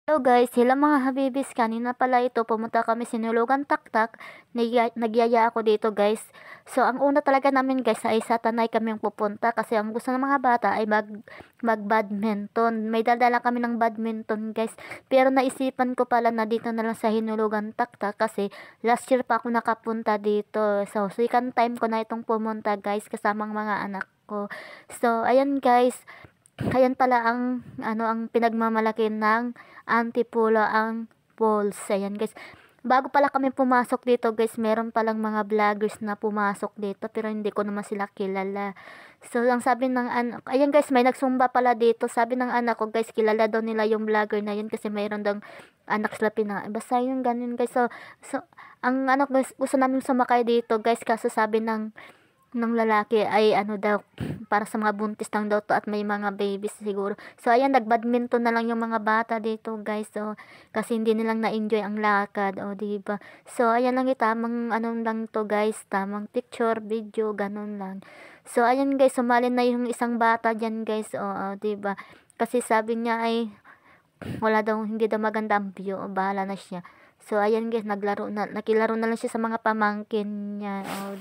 Hello guys, hello mga habibis. Kanina pala ito, pumunta kami sinulugan taktak. Nagyaya ako dito guys. So, ang una talaga namin guys ay sa Tanay kami pupunta kasi ang gusto ng mga bata ay mag-badminton. May dala kami ng badminton guys. Pero naisipan ko pala na dito na lang sa hinulugan taktak kasi last year pa ako nakapunta dito. So, second time ko na itong pumunta guys kasamang mga anak ko. So, ayan guys. Ayan pala ang pinagmamalaki ng Antipolo ang Falls. Ayan guys. Bago pala kami pumasok dito guys, meron palang mga vloggers na pumasok dito pero hindi ko naman sila kilala. So, ang sabi ng anak, ayan guys, may nagsumba pala dito. Sabi ng anak ko guys, kilala daw nila yung vlogger na yun kasi mayroon daw anak sila basta yung ganun guys. So ang anak guys, gusto namin sumakay dito guys kaso sabi ng lalaki ay ano daw, para sa mga buntis lang daw to at may mga babies siguro. So, ayan, nagbadminton na lang yung mga bata dito, guys. So, kasi hindi nilang na-enjoy ang lakad, o, diba? So, ayan lang tamang ano lang to, guys. Tamang picture, video, ganun lang. So, ayan, guys, sumali na yung isang bata dyan, guys. O, diba? Kasi sabi niya ay, hindi daw maganda ang view. O, bahala na siya. So, ayan, guys, nakilaro na lang siya sa mga pamangkin niya. O,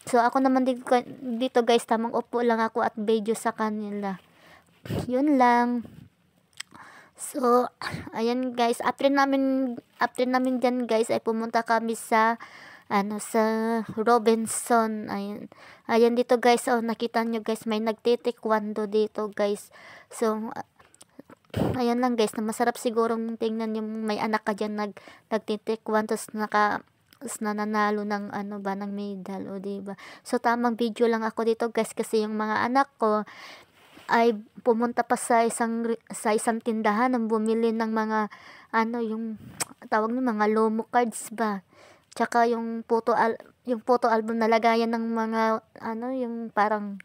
so, ako naman dito guys, tamang upo lang ako at video sa kanila. Yun lang. So, ayan guys, after namin dyan guys, ay pumunta kami sa Robinson. Ayan dito guys, nakita nyo guys, may nagtitikwando dito guys. So, ayan lang guys, na masarap sigurong tingnan yung may anak ka dyan nagtitikwan, tapos nananalo ng ng medal, o diba? So, tamang video lang ako dito guys kasi yung mga anak ko ay pumunta pa sa isang tindahan ng bumili ng mga yung tawag ng mga lomo cards ba. Tsaka yung photo album na lagayan ng mga yung parang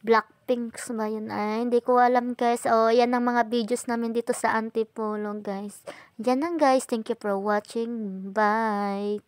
Blackpink ba yun? Ay, hindi ko alam guys. Yan ang mga videos namin dito sa Antipolo guys. Yan lang guys. Thank you for watching. Bye.